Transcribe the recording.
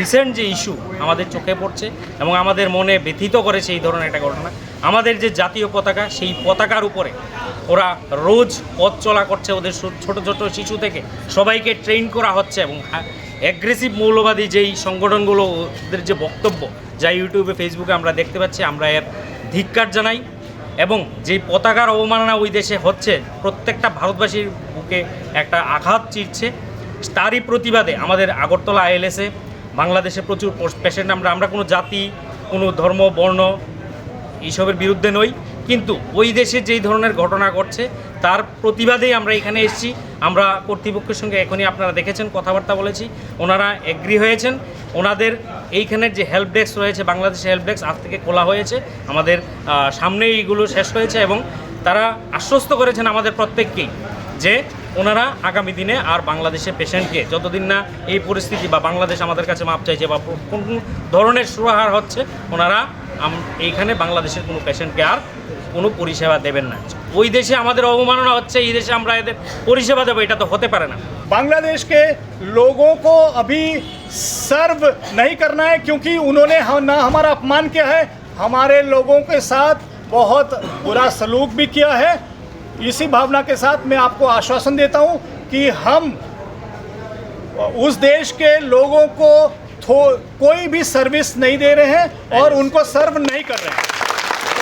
Recent যে issue আমাদের চোখে পড়ছে এবং আমাদের মনে ব্যথিত করেছে এই ধরনের একটা ঘটনা, আমাদের যে জাতীয় পতাকা, সেই পতাকার উপরে ওরা রোজ পথ চলা করছে। ওদের ছোট ছোট শিশু থেকে সবাইকে ট্রেন করা হচ্ছে এবং অ্যাগ্রেসিভ মৌলবাদী যেই সংগঠনগুলো, ওদের যে বক্তব্য যা ইউটিউবে ফেসবুকে আমরা দেখতে পাচ্ছি, আমরা এর ধিক্কার জানাই। এবং যেই পতাকার অবমাননা ওই দেশে হচ্ছে, প্রত্যেকটা ভারতবাসীর বুকে একটা আঘাত চিরছে। তারই প্রতিবাদে আমাদের আগরতলা আইএলএসে বাংলাদেশে প্রচুর পেশেন্ট, আমরা কোনো জাতি, কোনো ধর্ম, বর্ণ এইসবের বিরুদ্ধে নই, কিন্তু ওই দেশে যেই ধরনের ঘটনা ঘটছে তার প্রতিবাদেই আমরা এখানে এসেছি। আমরা কর্তৃপক্ষের সঙ্গে এখনই আপনারা দেখেছেন কথাবার্তা বলেছি, ওনারা এগ্রি হয়েছেন। ওনাদের এইখানের যে হেল্প ডেস্ক রয়েছে, বাংলাদেশের হেল্প ডেস্ক আজ থেকে খোলা হয়েছে, আমাদের সামনেই এইগুলো শেষ হয়েছে এবং তারা আশ্বস্ত করেছেন আমাদের প্রত্যেককেই যে ওনারা আগামী দিনে আর বাংলাদেশের পেশেন্টকে, যতদিন না এই পরিস্থিতি বা বাংলাদেশ আমাদের কাছে মাপ চাইছে বা কোন ধরনের সুরাহার হচ্ছে, ওনারা এইখানে বাংলাদেশের কোনো পেশেন্টকে আর কোনো পরিষেবা দেবেন না। ওই দেশে আমাদের অবমাননা হচ্ছে, এই দেশে আমরা এদের পরিষেবা দেবো, এটা তো হতে পারে না। बांग्लादेश के लोगों को अभी सर्व नहीं करना है, क्योंकि उन्होंने ना हमारा अपमान किया है, हमारे लोगों के साथ बहुत बुरा सलूक भी किया है। इसी भावना के साथ मैं आपको आश्वासन देता हूं कि हम उस देश के लोगों को कोई भी सर्विस नहीं दे रहे हैं और उनको सर्व नहीं कर रहे हैं।